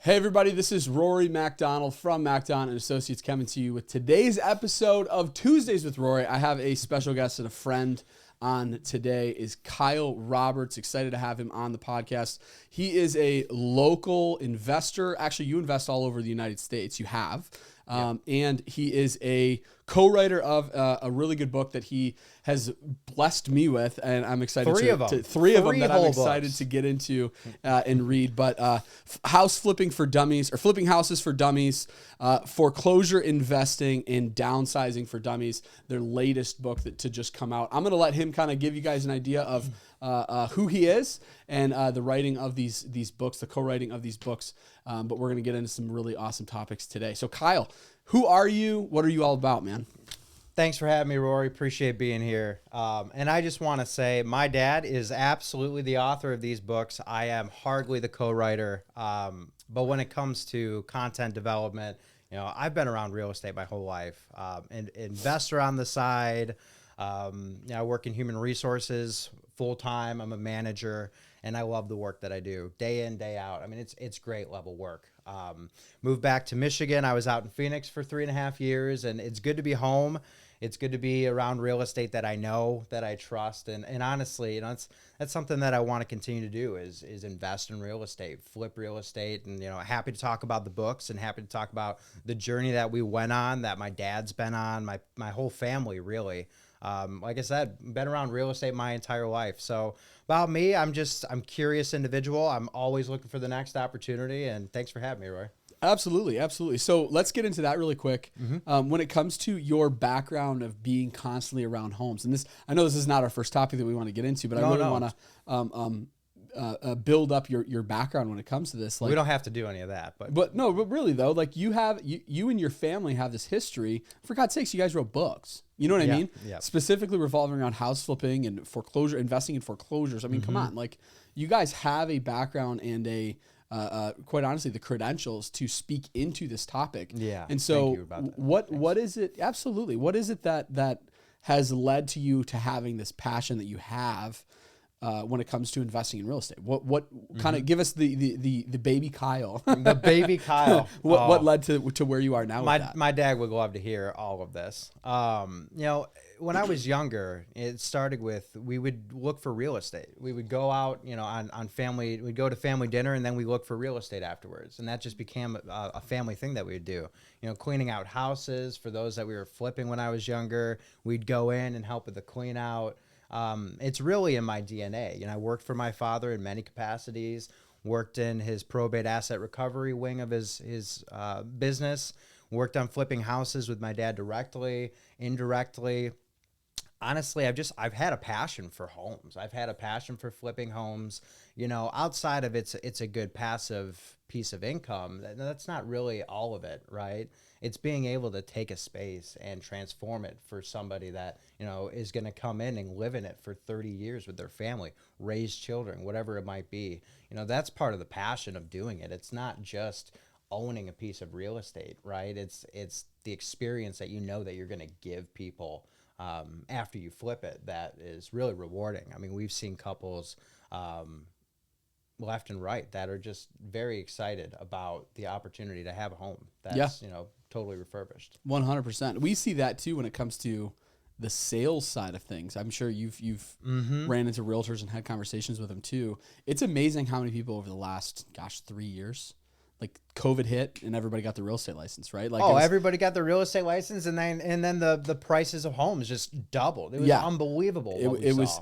Hey everybody, this is Rory MacDonald from MacDonald and Associates coming to you with today's episode of Tuesdays with Rory. I have a special guest and a friend on today is Kyle Roberts. Excited to have him on the podcast. He is a local investor. Actually, you invest all over the United States. You have. And he is a co-writer of a really good book that he has blessed me with, and I'm excited Three of them that I'm excited to get into and read. But House Flipping for Dummies, or Flipping Houses for Dummies, Foreclosure Investing and Downsizing for Dummies, their latest book to just come out. I'm going to let him kind of give you guys an idea of who he is and the writing of these books, the co-writing of these books. But we're going to get into some really awesome topics today. So Kyle, who are you? What are you all about, man? Thanks for having me, Rory. Appreciate being here. And I just want to say my dad is absolutely the author of these books. I am hardly the co-writer. But when it comes to content development, I've been around real estate my whole life. An investor on the side. I work in human resources full-time. I'm a manager, and I love the work that I do day in, day out. I mean, it's great level work. Moved back to Michigan. I was out in Phoenix for 3.5 years, and it's good to be home. It's good to be around real estate that I know, that I trust. And honestly, that's something that I want to continue to do is invest in real estate, flip real estate. And, happy to talk about the books and happy to talk about the journey that we went on, that my dad's been on, my whole family, really. Like I said, been around real estate my entire life. So about me, I'm curious individual. I'm always looking for the next opportunity. And thanks for having me, Roy. Absolutely. Absolutely. So let's get into that really quick. When it comes to your background of being constantly around homes, and I know this is not our first topic that we want to get into, but I really want to build up your background when it comes to this. We don't have to do any of that, but really though, like you and your family have this history. For God's sakes, you guys wrote books. You know what I mean? Yeah. Specifically revolving around house flipping and foreclosure, investing in foreclosures. I mean, come on, like you guys have a background and quite honestly, the credentials to speak into this topic. Yeah. And so thank you about that. What is it? Absolutely. What is it that has led to you to having this passion that you have when it comes to investing in real estate? What kind of give us the baby Kyle? The baby Kyle. What led to where you are now? My dad would love to hear all of this. When I was younger, it started with we would look for real estate. We would go out, on family. We'd go to family dinner, and then we look for real estate afterwards. And that just became a family thing that we would do. Cleaning out houses for those that we were flipping when I was younger. We'd go in and help with the clean out. It's really in my DNA. I worked for my father in many capacities, worked in his probate asset recovery wing of his business, worked on flipping houses with my dad directly, indirectly. Honestly, I've had a passion for homes. I've had a passion for flipping homes. Outside of it's a good passive piece of income. That's not really all of it, right? It's being able to take a space and transform it for somebody that, is going to come in and live in it for 30 years with their family, raise children, whatever it might be. That's part of the passion of doing it. It's not just owning a piece of real estate, right? It's the experience that that you're going to give people after you flip it that is really rewarding. I mean, we've seen couples left and right that are just very excited about the opportunity to have a home that's totally refurbished. 100%. We see that too when it comes to the sales side of things. I'm sure you've ran into realtors and had conversations with them too. It's amazing how many people over the last 3 years, like COVID hit and everybody got the real estate license, right? Like everybody got the real estate license, and then the prices of homes just doubled. It was unbelievable.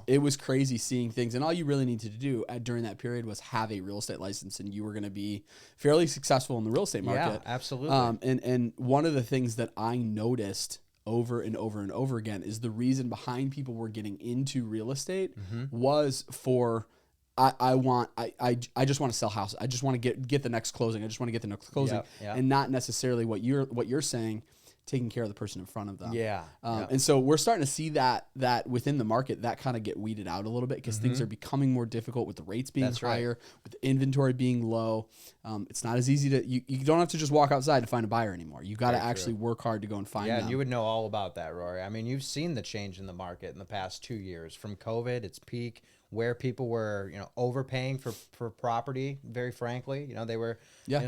It was crazy seeing things, and all you really needed to do during that period was have a real estate license, and you were going to be fairly successful in the real estate market. Yeah, absolutely. And one of the things that I noticed over and over and over again is the reason behind people were getting into real estate was for I just want to sell houses. I just want to get the next closing. I just want to get the next closing, and not necessarily what you're saying, taking care of the person in front of them. And so we're starting to see that within the market that kind of get weeded out a little bit because things are becoming more difficult with the rates being higher, with the inventory being low. It's not as easy to you don't have to just walk outside to find a buyer anymore. You got to actually work hard to go and find them. And you would know all about that, Rory. I mean, you've seen the change in the market in the past 2 years from COVID, its peak. where people were, overpaying for property, very frankly. They were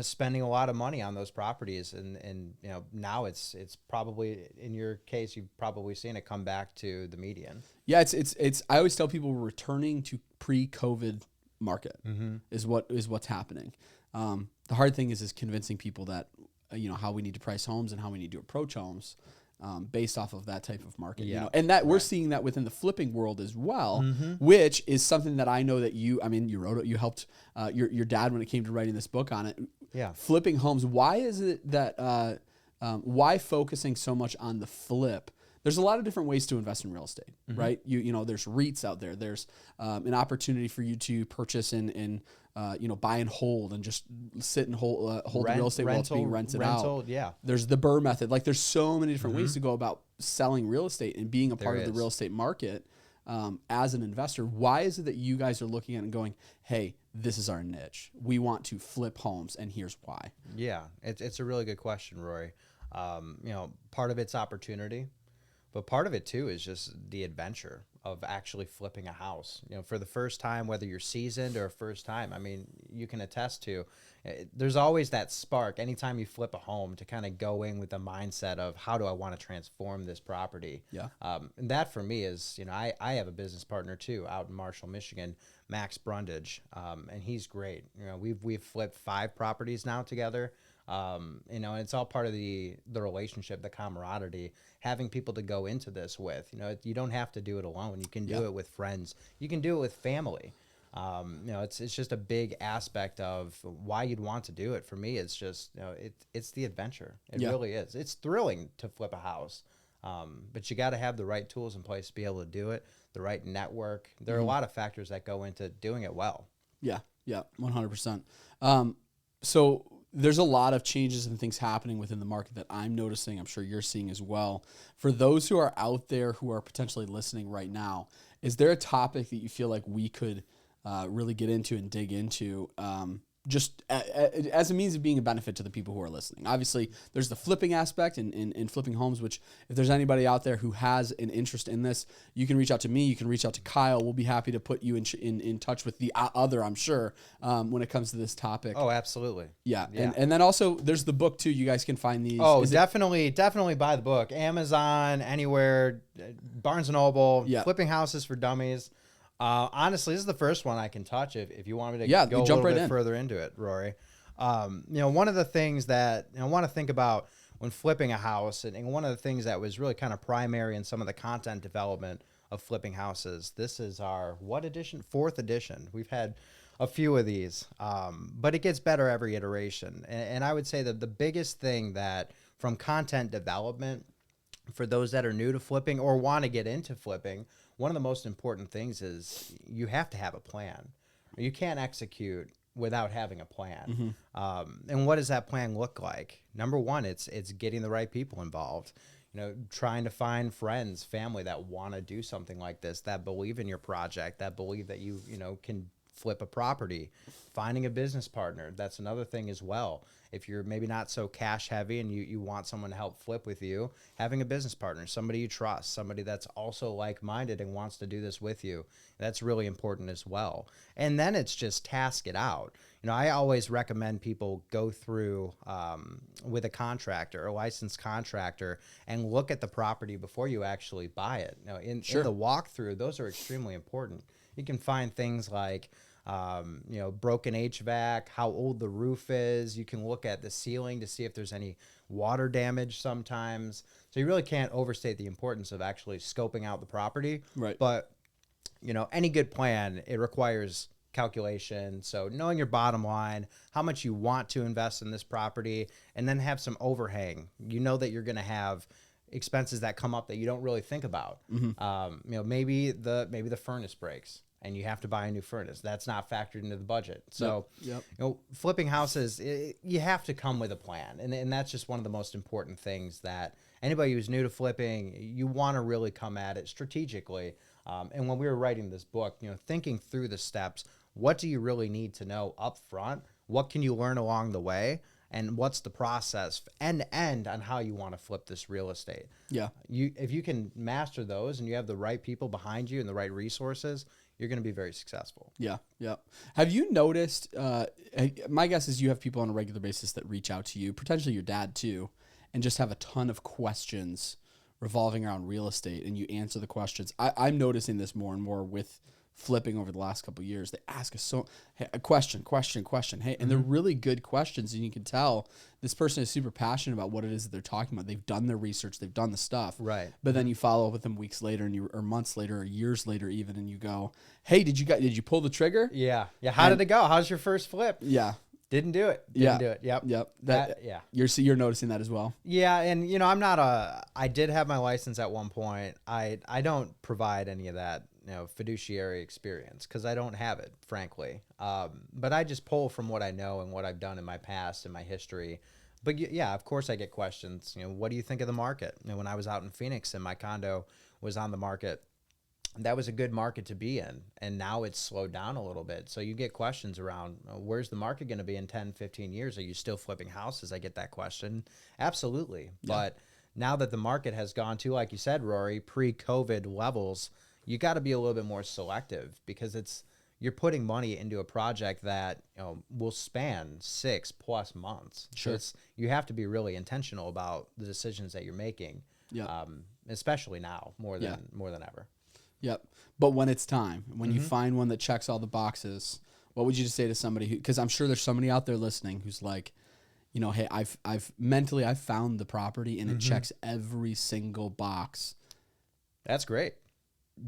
spending a lot of money on those properties. And now it's probably, in your case, you've probably seen it come back to the median. Yeah, it's I always tell people we're returning to pre-COVID market is what's happening. The hard thing is convincing people that how we need to price homes and how we need to approach homes based off of that type of market. And that we're seeing that within the flipping world as well, which is something that I know that you wrote it, you helped your dad when it came to writing this book on it. Yeah, flipping homes. Why is it that why focusing so much on the flip? There's a lot of different ways to invest in real estate, right? There's REITs out there. There's an opportunity for you to purchase and buy and hold and just sit and hold the real estate while it's being rented out. Yeah. There's the Burr method. Like there's so many different ways to go about selling real estate and being a part of the real estate market as an investor. Why is it that you guys are looking at it and going, hey, this is our niche. We want to flip homes, and here's why. Yeah, it's a really good question, Rory. Part of it's opportunity. But part of it, too, is just the adventure of actually flipping a house. For the first time, whether you're seasoned or first time, I mean, you can attest to, there's always that spark anytime you flip a home to kind of go in with the mindset of how do I want to transform this property? Yeah. And that for me is, I have a business partner, too, out in Marshall, Michigan, Max Brundage, and he's great. We've flipped 5 properties now together. And it's all part of the relationship, the camaraderie, having people to go into this with. You don't have to do it alone. You can do it with friends. You can do it with family. It's just a big aspect of why you'd want to do it. For me, it's just, it's the adventure. It really is. It's thrilling to flip a house. But you got to have the right tools in place to be able to do it, the right network. There are a lot of factors that go into doing it well. Yeah, 100%. So there's a lot of changes and things happening within the market that I'm noticing. I'm sure you're seeing as well. For those who are out there who are potentially listening right now, is there a topic that you feel like we could really get into and dig into just as a means of being a benefit to the people who are listening? Obviously, there's the flipping aspect in flipping homes, which if there's anybody out there who has an interest in this, you can reach out to me. You can reach out to Kyle. We'll be happy to put you in touch with the other, I'm sure, when it comes to this topic. Oh, absolutely. Yeah. And then also there's the book too. You guys can find these. Oh, definitely buy the book. Amazon, anywhere, Barnes & Noble, Flipping Houses for Dummies. Honestly, this is the first one I can touch if you want me to go a little bit further into it, Rory. One of the things that I want to think about when flipping a house, and one of the things that was really kind of primary in some of the content development of flipping houses, this is our, what edition? 4th edition. We've had a few of these, but it gets better every iteration. And I would say that the biggest thing that from content development, for those that are new to flipping or want to get into flipping, one of the most important things is you have to have a plan. You can't execute without having a plan. And what does that plan look like? Number one, it's getting the right people involved. Trying to find friends, family that want to do something like this, that believe in your project, that believe that you can flip a property. Finding a business partner, that's another thing as well. If you're maybe not so cash heavy and you want someone to help flip with you, having a business partner, somebody you trust, somebody that's also like-minded and wants to do this with you, that's really important as well. And then it's just task it out. I always recommend people go through with a contractor, a licensed contractor, and look at the property before you actually buy it. In the walkthrough, those are extremely important. You can find things like broken HVAC, how old the roof is. You can look at the ceiling to see if there's any water damage sometimes. So you really can't overstate the importance of actually scoping out the property. Right. But, any good plan, it requires calculation. So knowing your bottom line, how much you want to invest in this property, and then have some overhang. That you're going to have expenses that come up that you don't really think about. Maybe the furnace breaks and you have to buy a new furnace. That's not factored into the budget. So, flipping houses, you have to come with a plan. And that's just one of the most important things that anybody who's new to flipping, you want to really come at it strategically. And when we were writing this book, thinking through the steps, what do you really need to know up front? What can you learn along the way? And what's the process end to end on how you want to flip this real estate? Yeah. If you can master those and you have the right people behind you and the right resources, you're going to be very successful. Yeah. Yeah. Have you noticed, my guess is you have people on a regular basis that reach out to you, potentially your dad too, and just have a ton of questions revolving around real estate, and you answer the questions. I'm noticing this more and more with flipping over the last couple of years. They ask us hey, a question. Hey, and they're really good questions, and you can tell this person is super passionate about what it is that they're talking about. They've done their research, they've done the stuff. Right. But then you follow up with them weeks later, or months later, or years later even, and you go, "Hey, did you pull the trigger?" Yeah. Yeah. How did it go? How's your first flip? Yeah. Didn't do it. Didn't do it. Yep. Yep. Yeah. You're noticing that as well. Yeah, and I did have my license at one point. I don't provide any of that, fiduciary experience because I don't have it, frankly. But I just pull from what I know and what I've done in my past and my history. But yeah, of course I get questions. What do you think of the market? When I was out in Phoenix and my condo was on the market, that was a good market to be in, and now it's slowed down a little bit. So you get questions around, where's the market going to be in 10, 15 years? Are you still flipping houses? I get that question. Absolutely. Yeah. But now that the market has gone to, like you said, Rory, pre-COVID levels, you got to be a little bit more selective because you're putting money into a project that will span 6+ months. Sure. So you have to be really intentional about the decisions that you're making, especially now more than ever. Yep. But when it's time, when you find one that checks all the boxes, what would you just say to somebody who, because I'm sure there's somebody out there listening who's like, hey, I've found the property and it checks every single box. That's great.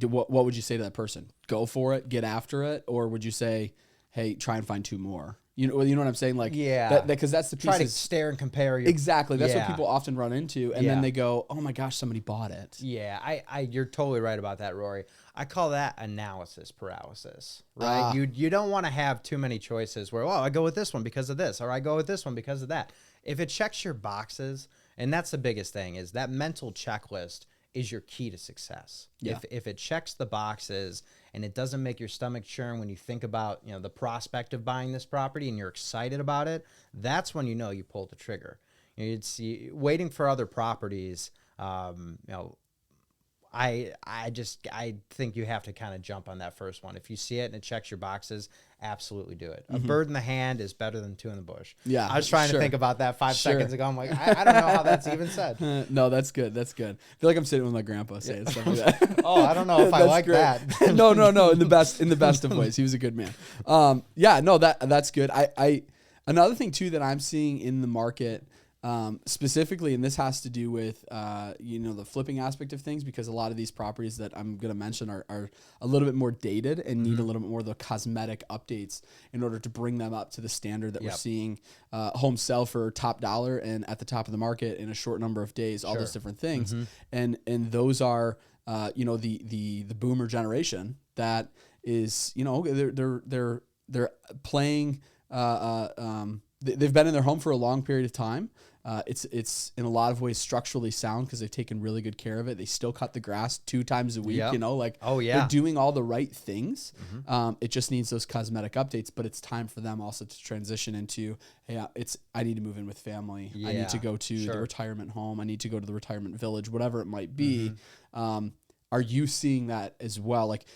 What would you say to that person? Go for it, get after it, or would you say, hey, try and find 2 more? You know what I'm saying? Like, yeah, because that's the piece. Try to stare and compare. Exactly. That's what people often run into, and then they go, "Oh my gosh, somebody bought it." Yeah, you're totally right about that, Rory. I call that analysis paralysis, right? You don't want to have too many choices where, I go with this one because of this, or I go with this one because of that. If it checks your boxes, and that's the biggest thing, is that mental checklist is your key to success. Yeah. If it checks the boxes and it doesn't make your stomach churn when you think about, the prospect of buying this property and you're excited about it, that's when you pulled the trigger. It's waiting for other properties. I think you have to kind of jump on that first one. If you see it and it checks your boxes, absolutely do it. A bird in the hand is better than 2 in the bush. Yeah, I was trying to think about that 5 seconds ago. I'm like, I don't know how that's even said. No, that's good. That's good. I feel like I'm sitting with my grandpa saying stuff like that. I don't know if I like that. No. In the best of ways. He was a good man. That's good. I another thing too that I'm seeing in the market, specifically, and this has to do with the flipping aspect of things, because a lot of these properties that I'm going to mention are a little bit more dated and need a little bit more of the cosmetic updates in order to bring them up to the standard that we're seeing homes sell for top dollar and at the top of the market in a short number of days, all those different things. And those are the boomer generation that is, they're playing they've been in their home for a long period of time. It's in a lot of ways structurally sound because they've taken really good care of it. They still cut the grass 2 times a week, they're doing all the right things. It just needs those cosmetic updates, but it's time for them also to transition into, hey, I need to move in with family. I need to go to the retirement home. I need to go to the retirement village, whatever it might be. Are you seeing that as well? Like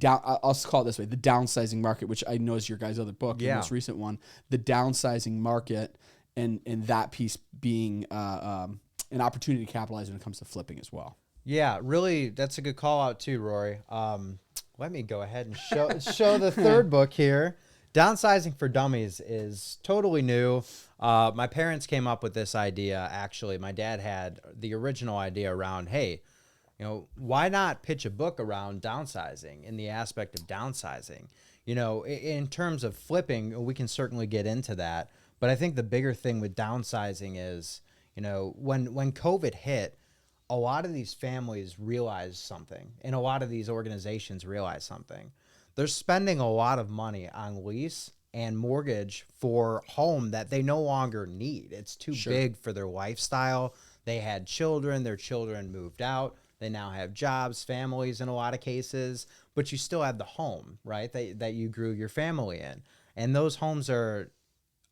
I'll call it this way, the downsizing market, which I know is your guys' other book, your most recent one, the downsizing market, and that piece being an opportunity to capitalize when it comes to flipping as well. Yeah, really, that's a good call out too, Rory. Let me go ahead and show the third book here. Downsizing for Dummies is totally new. My parents came up with this idea. Actually, my dad had the original idea around, hey, why not pitch a book around downsizing in the aspect of downsizing? In terms of flipping, we can certainly get into that. But I think the bigger thing with downsizing is, when COVID hit, a lot of these families realized something, and a lot of these organizations realized something. They're spending a lot of money on lease and mortgage for home that they no longer need. It's too big for their lifestyle. They had children. Their children moved out. They now have jobs, families in a lot of cases, but you still have the home, right, that you grew your family in. And those homes are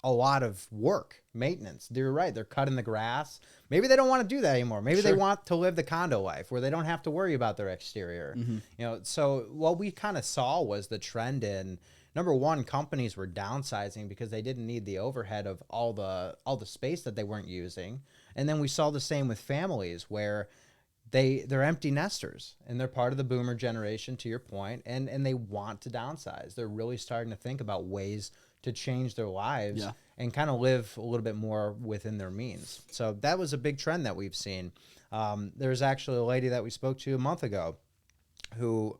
a lot of work, maintenance. You're right. They're cutting the grass. Maybe they don't want to do that anymore. Maybe they want to live the condo life where they don't have to worry about their exterior. You know, so what we kind of saw was the trend in, number one, companies were downsizing because they didn't need the overhead of all the space that they weren't using. And then we saw the same with families where they're empty nesters and they're part of the boomer generation, to your point, and they want to downsize. They're really starting to think about ways to change their lives and kind of live a little bit more within their means. So that was a big trend that we've seen. There's actually a lady that we spoke to a month ago who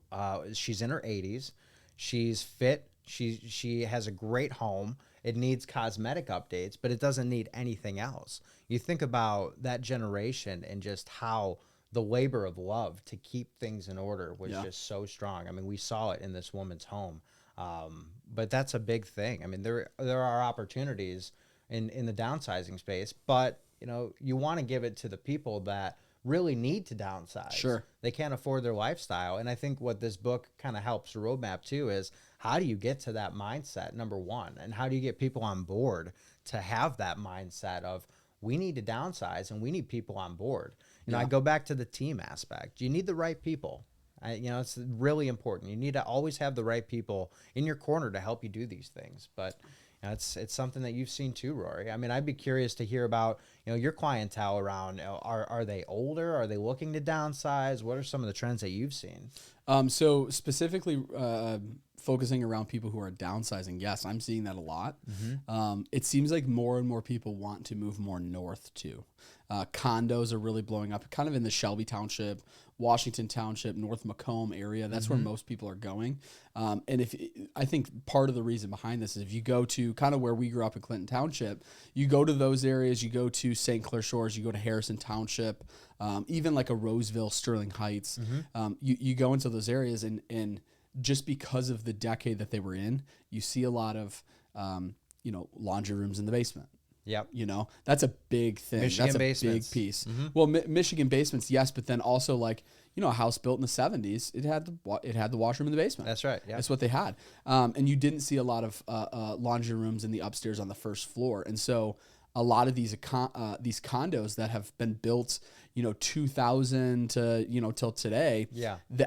she's in her 80s. She's fit. She has a great home. It needs cosmetic updates, but it doesn't need anything else. You think about that generation and just how the labor of love to keep things in order was just so strong. I mean, we saw it in this woman's home. But that's a big thing. I mean, there are opportunities in the downsizing space, but you know, you want to give it to the people that really need to downsize. Sure. They can't afford their lifestyle. And I think what this book kind of helps roadmap too is, how do you get to that mindset, number one, and how do you get people on board to have that mindset of, we need to downsize and we need people on board. You know, I go back to the team aspect. You need the right people. You know, it's really important. You need to always have the right people in your corner to help you do these things. But you know, it's something that you've seen too, Rory. I mean, I'd be curious to hear about, you know, your clientele around. You know, are they older? Are they looking to downsize? What are some of the trends that you've seen? So specifically focusing around people who are downsizing, yes, I'm seeing that a lot. It seems like more and more people want to move more north too. Condos are really blowing up, kind of in the Shelby Township, Washington Township, North Macomb area. That's where most people are going. And I think part of the reason behind this is, if you go to kind of where we grew up in Clinton Township, you go to those areas, you go to St. Clair Shores, you go to Harrison Township, even like a Roseville, Sterling Heights. You go into those areas, and just because of the decade that they were in, you see a lot of, you know, laundry rooms in the basement. Yep. You know, that's a big thing. Michigan that's a basements. big piece. Well, Michigan basements, yes, but then also, like, you know, a house built in the 70s, it had the washroom in the basement. That's right. Yeah. That's what they had. And you didn't see a lot of laundry rooms in the upstairs on the first floor. And so a lot of these condos that have been built, you know, 2000 to, you know, till today,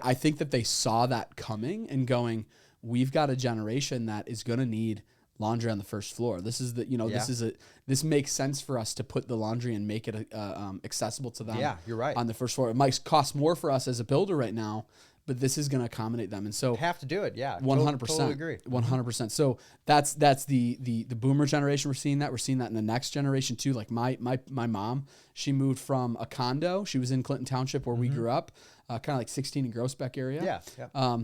I think that they saw that coming and going, we've got a generation that is going to need laundry on the first floor. This is the, you know, this makes sense for us to put the laundry and make it accessible to them. Yeah, you're right. On the first floor. It might cost more for us as a builder right now, but this is going to accommodate them. And so have to do it. Yeah. 100%. Totally agree. 100%. So that's the boomer generation. We're seeing that. We're seeing that in the next generation too. Like my mom, she moved from a condo. She was in Clinton Township where we grew up, kind of like 16 in Groesbeck area. Yeah.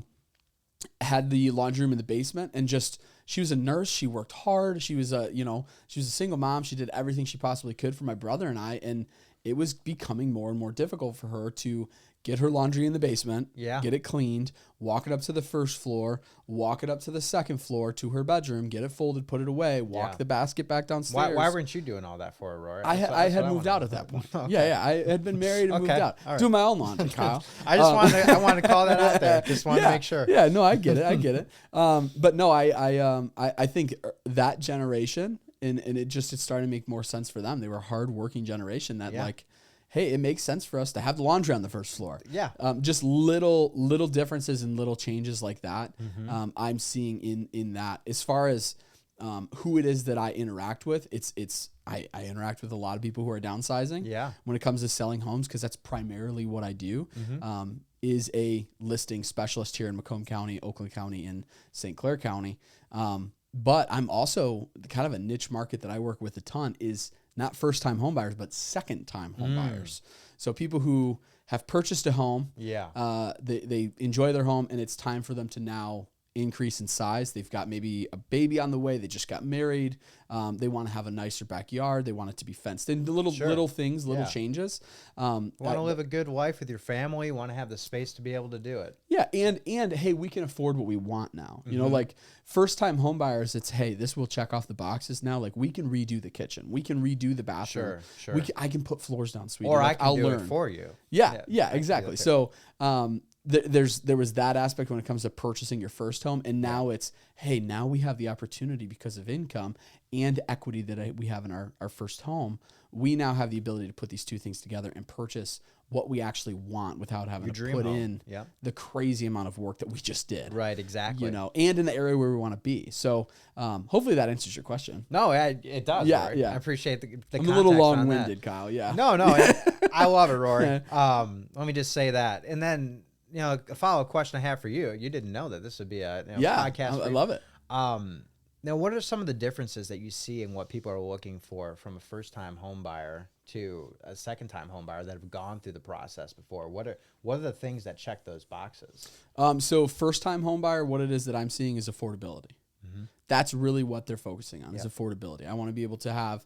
Had the laundry room in the basement, and just, she was a nurse. She worked hard. She was she was a single mom. She did everything she possibly could for my brother and I. And it was becoming more and more difficult for her to get her laundry in the basement, get it cleaned, walk it up to the first floor, walk it up to the second floor to her bedroom, get it folded, put it away, walk the basket back downstairs. Why weren't you doing all that for her, Rory? I had moved out at that point. Okay. Yeah. I had been married and moved out. Right. Doing my own laundry, Kyle. I wanted to call that out there. Just wanted to make sure. Yeah, no, I get it. But no, I think that generation, and it started to make more sense for them. They were a hard-working generation that like, hey, it makes sense for us to have the laundry on the first floor. Yeah. Just little differences and little changes like that. I'm seeing in that. As far as who it is that I interact with, I interact with a lot of people who are downsizing. Yeah. When it comes to selling homes, because that's primarily what I do. Is a listing specialist here in Macomb County, Oakland County, and St. Clair County. But I'm also kind of a niche market that I work with a ton is not first-time home buyers, but second-time home buyers. So people who have purchased a home, they enjoy their home, and it's time for them to now increase in size. They've got maybe a baby on the way. They just got married. They want to have a nicer backyard. They want it to be fenced in. Little things, changes. Want to live a good life with your family. Want to have the space to be able to do it. Yeah, and hey, we can afford what we want now. You know, like first-time home buyers, it's, hey, this will check off the boxes now. Like, we can redo the kitchen. We can redo the bathroom. Sure. I can put floors down, sweetie. Or like, I'll learn it for you. Yeah, exactly. So there was that aspect when it comes to purchasing your first home, and now it's, hey, now we have the opportunity because of income and equity that we have in our first home. We now have the ability to put these two things together and purchase what we actually want without having to put in the crazy amount of work that we just did. Right, exactly. You know, and in the area where we want to be. So hopefully that answers your question. No, it does. Yeah, Rory. yeah. I appreciate the I'm a little long-winded, Kyle. Yeah. No, I love it, Rory. Let me just say that. And then, you know, a follow-up question I have for you. You didn't know that this would be a podcast. I love it. Now, what are some of the differences that you see in what people are looking for from a first-time home buyer to a second-time home buyer that have gone through the process before? What are the things that check those boxes? So first-time home buyer, what it is that I'm seeing is affordability. That's really what they're focusing on is affordability. I want to be able to have,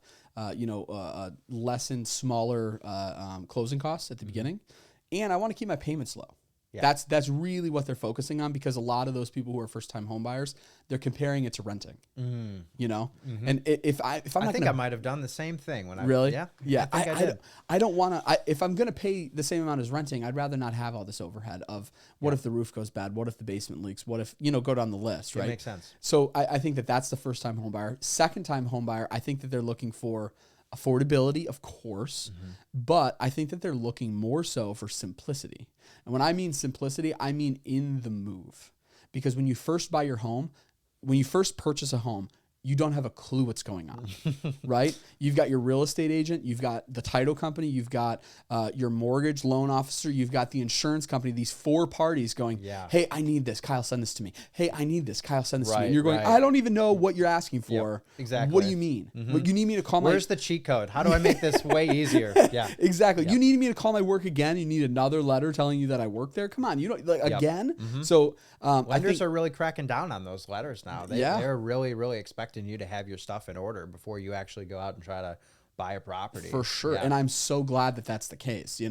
lessen smaller closing costs at the beginning, and I want to keep my payments low. Yeah. That's really what they're focusing on, because a lot of those people who are first time home buyers, they're comparing it to renting. You know, and I might have done the same thing when I really yeah I don't want to. If I'm gonna pay the same amount as renting, I'd rather not have all this overhead of what if the roof goes bad, what if the basement leaks, what if go down the list, right? It makes sense. So I think that's the first time home buyer. Second time home buyer, I think that they're looking for affordability, of course, but I think that they're looking more so for simplicity. And when I mean simplicity, I mean in the move. Because when you first buy your home, when you first purchase a home, you don't have a clue what's going on, right? You've got your real estate agent, you've got the title company, you've got your mortgage loan officer, you've got the insurance company, these four parties going, hey, I need this, Kyle, send this to me. Hey, I need this, Kyle, send this to me. And you're going, I don't even know what you're asking for. Yep, exactly. What do you mean? What, you need me to call Where's the cheat code? How do I make this way easier? Yeah, exactly. Yep. You need me to call my work again? You need another letter telling you that I work there? Come on, again? So lenders are really cracking down on those letters now. They're really, really expecting you to have your stuff in order before you actually go out and try to buy a property. For sure. And I'm so glad that that's the case,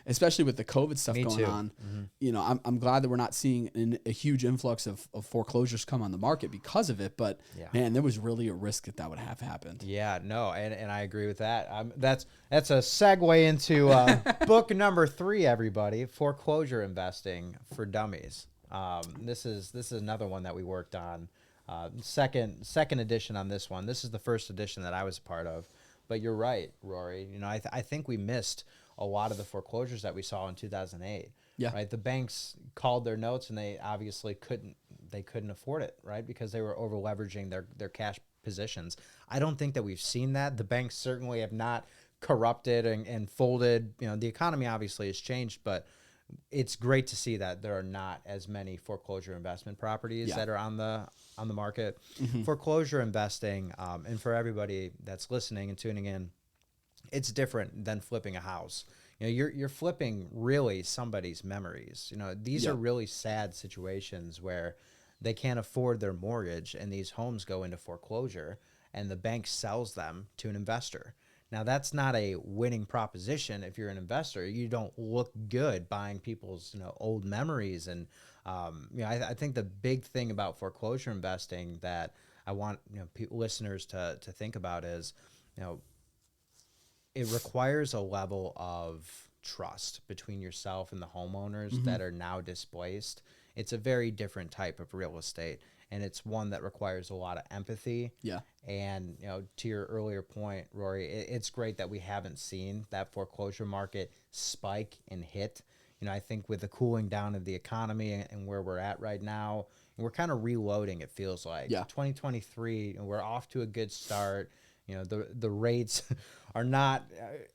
especially with the COVID stuff going on, I'm glad that we're not seeing a huge influx of foreclosures come on the market because of it. But man, there was really a risk that would have happened. Yeah, no. And I agree with that. That's a segue into book number 3, everybody, Foreclosure Investing for Dummies. This is another one that we worked on. Second edition on this one. This is the first edition that I was a part of. But you're right, Rory. I think we missed a lot of the foreclosures that we saw in 2008. Yeah. Right. The banks called their notes, and they obviously couldn't afford it, right? Because they were over leveraging their cash positions. I don't think that we've seen that. The banks certainly have not corrupted and folded. The economy obviously has changed, but it's great to see that there are not as many foreclosure investment properties that are on the market. Foreclosure investing, and for everybody that's listening and tuning in, it's different than flipping a house. You're flipping really somebody's memories. These are really sad situations where they can't afford their mortgage and these homes go into foreclosure and the bank sells them to an investor. Now, that's not a winning proposition. If you're an investor, you don't look good buying people's old memories. And I think the big thing about foreclosure investing that I want listeners to think about is it requires a level of trust between yourself and the homeowners that are now displaced. It's a very different type of real estate. And it's one that requires a lot of empathy. Yeah. And, to your earlier point, Rory, it's great that we haven't seen that foreclosure market spike and hit. I think with the cooling down of the economy and where we're at right now, we're kind of reloading, it feels like. Yeah. 2023, we're off to a good start. The rates are not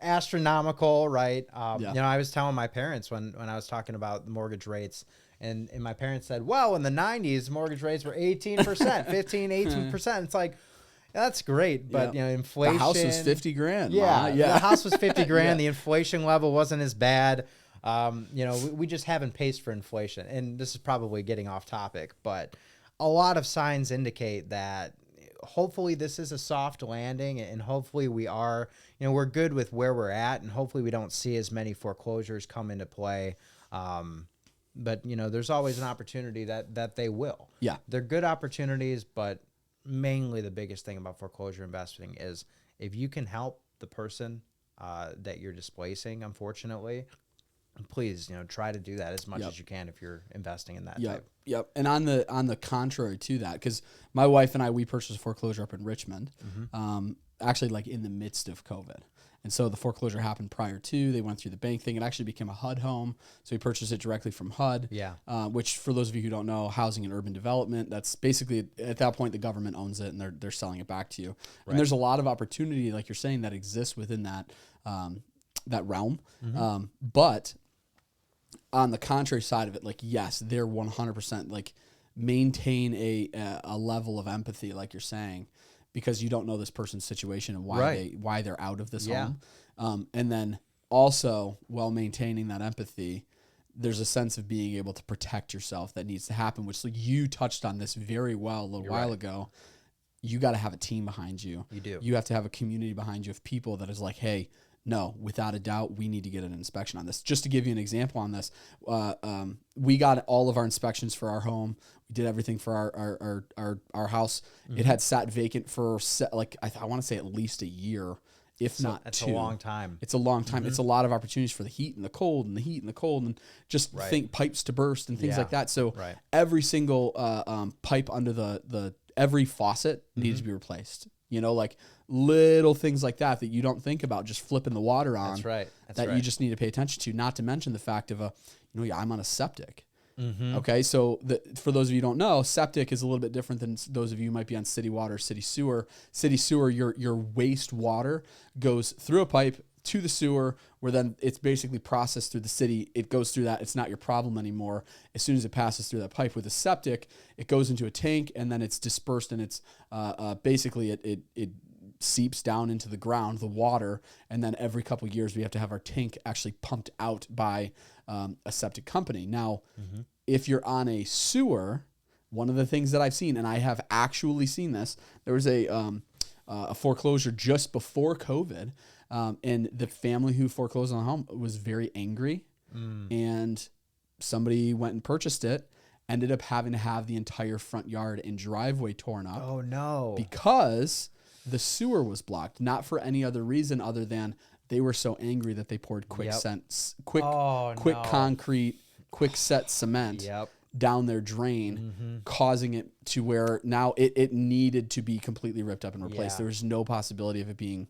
astronomical, right? I was telling my parents when I was talking about the mortgage rates, and my parents said, well, in the 90s, mortgage rates were 18%, 15, 18%. It's like, that's great. But, inflation. The house was $50,000. Yeah. The house was $50,000. The inflation level wasn't as bad. We just haven't paced for inflation. And this is probably getting off topic, but a lot of signs indicate that hopefully this is a soft landing, and hopefully we are, we're good with where we're at, and hopefully we don't see as many foreclosures come into play. But, there's always an opportunity that they will. Yeah. They're good opportunities, but mainly the biggest thing about foreclosure investing is if you can help the person that you're displacing, unfortunately, please, try to do that as much Yep. as you can if you're investing in that Yep. type. Yep. And on the contrary to that, because my wife and I, we purchased a foreclosure up in Richmond, actually like in the midst of COVID. And so the foreclosure happened prior to, they went through the bank thing. It actually became a HUD home. So we purchased it directly from HUD, Yeah. which for those of you who don't know, housing and urban development, that's basically at that point, the government owns it and they're selling it back to you. Right. And there's a lot of opportunity, like you're saying, that exists within that, that realm. But on the contrary side of it, like, yes, they're 100% like maintain a level of empathy, like you're saying, because you don't know this person's situation and why they're out of this home. And then also, while maintaining that empathy, there's a sense of being able to protect yourself that needs to happen, which, like, you touched on this very well a little while ago. You got to have a team behind you. You do. You have to have a community behind you of people that is like, hey, no, without a doubt, we need to get an inspection on this. Just to give you an example on this, we got all of our inspections for our home. We did everything for our house. It had sat vacant for I want to say at least a year, if not that's two. a long time. It's a long time. It's a lot of opportunities for the heat and the cold and the heat and the cold and just think pipes to burst and things like that. So every single pipe under the every faucet needs to be replaced. Like little things like that you don't think about, just flipping the water on. That's right. You just need to pay attention to, not to mention the fact of I'm on a septic. Okay. So for those of you who don't know, septic is a little bit different than those of you who might be on city water, city sewer. City sewer, your waste water goes through a pipe to the sewer, where then it's basically processed through the city. It goes through that. It's not your problem anymore. As soon as it passes through that pipe. With a septic, it goes into a tank and then it's dispersed, and it's basically it seeps down into the ground, the water, and then every couple of years we have to have our tank actually pumped out by a septic company. Now, if you're on a sewer, one of the things that I've seen, and I have actually seen this, there was a foreclosure just before COVID. And the family who foreclosed on the home was very angry, and somebody went and purchased it, ended up having to have the entire front yard and driveway torn up. Oh no. Because the sewer was blocked, not for any other reason other than they were so angry that they poured quick concrete, quick set cement down their drain, causing it to where now it needed to be completely ripped up and replaced. There was no possibility of it being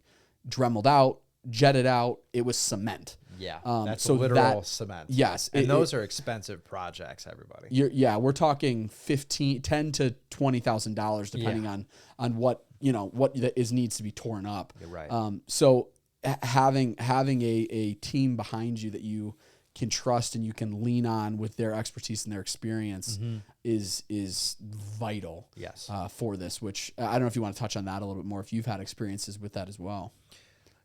dremeled out, jetted out. It was cement. Yeah, that's so literal cement. Yes. And those are expensive projects, everybody. We're talking $10,000 to $20,000 depending on what needs to be torn up. You're right. So having a team behind you that you can trust and you can lean on with their expertise and their experience is vital. Yes. For this, which I don't know if you want to touch on that a little bit more, if you've had experiences with that as well.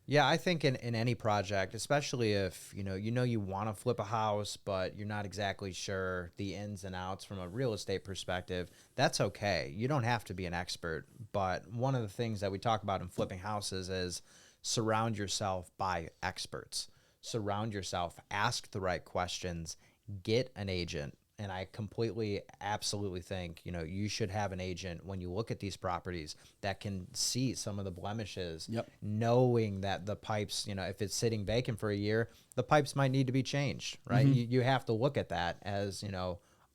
Yeah, I think in any project, especially if you want to flip a house, but you're not exactly sure the ins and outs from a real estate perspective, that's okay. You don't have to be an expert. But one of the things that we talk about in flipping houses is surround yourself by experts. Surround yourself, ask the right questions, get an agent. And I completely, absolutely think, you should have an agent when you look at these properties that can see some of the blemishes, knowing that the pipes, if it's sitting vacant for a year, the pipes might need to be changed, right? You have to look at that as,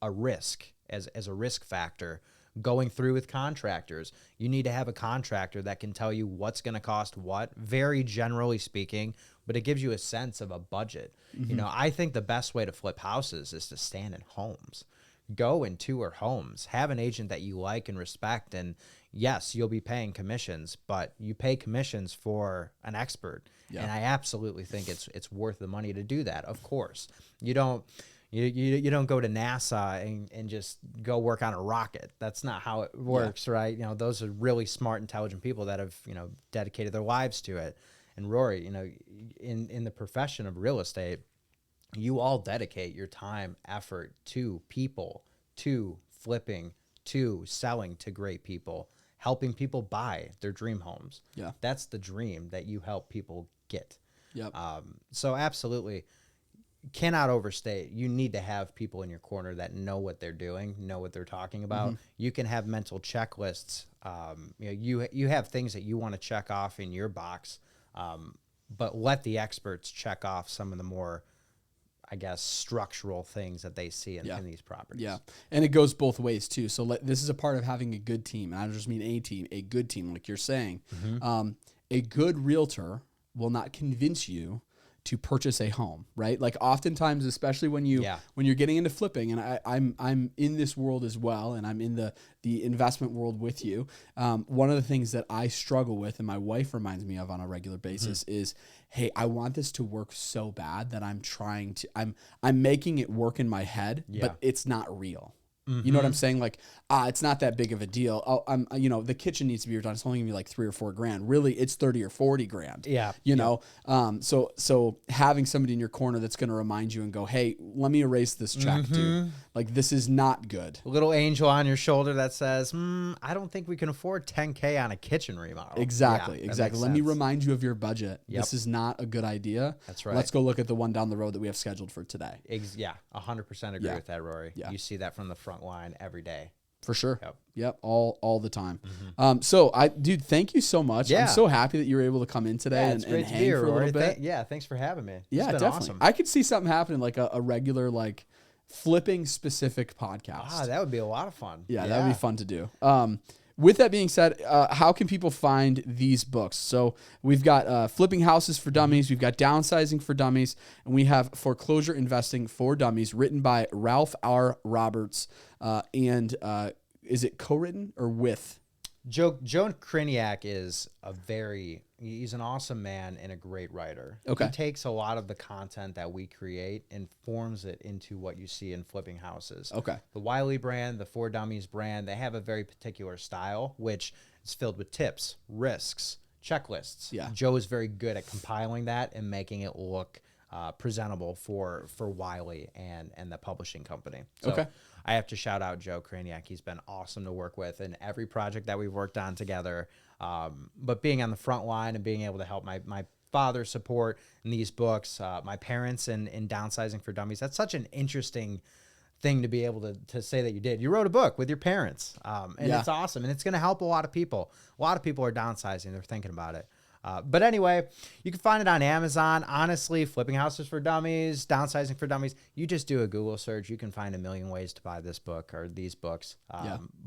a risk, as a risk factor. Going through with contractors, you need to have a contractor that can tell you what's going to cost what, very generally speaking, but it gives you a sense of a budget. I think the best way to flip houses is to stand in homes. Go and tour homes. Have an agent that you like and respect. And yes, you'll be paying commissions, but you pay commissions for an expert. Yeah. And I absolutely think it's worth the money to do that. Of course, you don't go to NASA and just go work on a rocket. That's not how it works, right? Those are really smart, intelligent people that have, dedicated their lives to it. And Rory, in the profession of real estate, you all dedicate your time, effort to people, to flipping, to selling to great people, helping people buy their dream homes. Yeah. That's the dream that you help people get. Yep. So absolutely cannot overstate. You need to have people in your corner that know what they're doing, know what they're talking about. You can have mental checklists. You have things that you want to check off in your box. But let the experts check off some of the more I guess, structural things that they see in these properties. Yeah. And it goes both ways too. So this is a part of having a good team. And I don't just mean a team, a good team, like you're saying. A good realtor will not convince you to purchase a home, right? Like oftentimes, especially when you're getting into flipping, and I'm in this world as well, and I'm in the investment world with you. One of the things that I struggle with, and my wife reminds me of on a regular basis, is, hey, I want this to work so bad that I'm making it work in my head, but it's not real. You know what I'm saying? Like, it's not that big of a deal. The kitchen needs to be redone. It's only gonna be like $3 or $4 grand. Really, it's 30 or 40 grand. Yeah. You know? So having somebody in your corner that's gonna remind you and go, hey, let me erase this check, dude. Like, this is not good. A little angel on your shoulder that says, I don't think we can afford $10K on a kitchen remodel. Exactly. Let me remind you of your budget. Yep. This is not a good idea. That's right. Let's go look at the one down the road that we have scheduled for today. 100% agree with that, Rory. Yeah. You see that from the front line every day. For sure. Yep. All the time. Dude, thank you so much. I'm so happy that you were able to come in today and hang for a little bit. Thanks for having me. Yeah, it's been definitely. Awesome. I could see something happening, like a regular, like, flipping specific podcast. That would be a lot of fun. Yeah, that would be fun to do. With that being said, how can people find these books? So we've got Flipping Houses for Dummies, we've got Downsizing for Dummies, and we have Foreclosure Investing for Dummies, written by Ralph R. Roberts, and is it co-written or with? Joe Kriniak is he's an awesome man and a great writer. Okay. He takes a lot of the content that we create and forms it into what you see in Flipping Houses. Okay. The Wiley brand, the For Dummies brand, they have a very particular style, which is filled with tips, risks, checklists. Yeah. Joe is very good at compiling that and making it look presentable for Wiley and the publishing company. So okay. I have to shout out Joe Kraniak. He's been awesome to work with in every project that we've worked on together. But being on the front line and being able to help my father support in these books, my parents in Downsizing for Dummies, that's such an interesting thing to be able to say that you did. You wrote a book with your parents, and it's awesome. And it's going to help a lot of people. A lot of people are downsizing. They're thinking about it. But anyway, you can find it on Amazon. Honestly, Flipping Houses for Dummies, Downsizing for Dummies. You just do a Google search. You can find a million ways to buy this book or these books.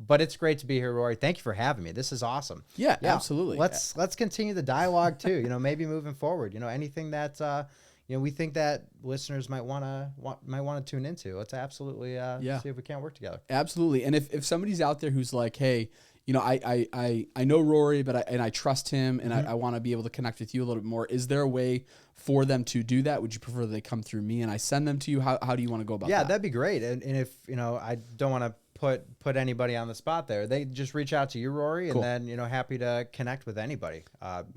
But it's great to be here, Rory. Thank you for having me. This is awesome. Yeah, absolutely. Let's continue the dialogue too. Maybe moving forward. Anything that we think that listeners might want to tune into. Let's absolutely see if we can't work together. Absolutely. And if somebody's out there who's like, hey, I know Rory, but I trust him, and I want to be able to connect with you a little bit more. Is there a way for them to do that? Would you prefer they come through me and I send them to you? How do you want to go about that? Yeah, that'd be great. And if, I don't want to put anybody on the spot there, they just reach out to you, Rory, Cool. and then, happy to connect with anybody.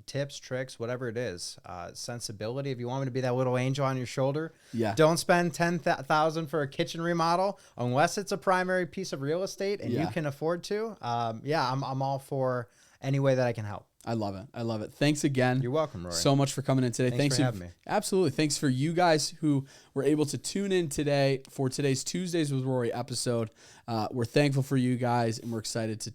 Tips, tricks, whatever it is. Sensibility. If you want me to be that little angel on your shoulder, don't spend $10,000 for a kitchen remodel unless it's a primary piece of real estate and you can afford to. I'm all for any way that I can help. I love it. Thanks again. You're welcome, Rory. So much for coming in today. Thanks for having me. Absolutely. Thanks for you guys who were able to tune in today for today's Tuesdays with Rory episode. We're thankful for you guys, and we're excited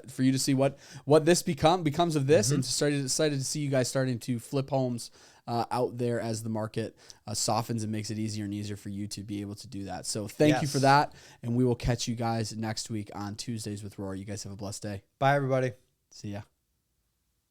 for you to see what this becomes of this, and excited to see you guys starting to flip homes out there as the market softens and makes it easier and easier for you to be able to do that. So thank you for that, and we will catch you guys next week on Tuesdays with Rory. You guys have a blessed day. Bye, everybody. See ya.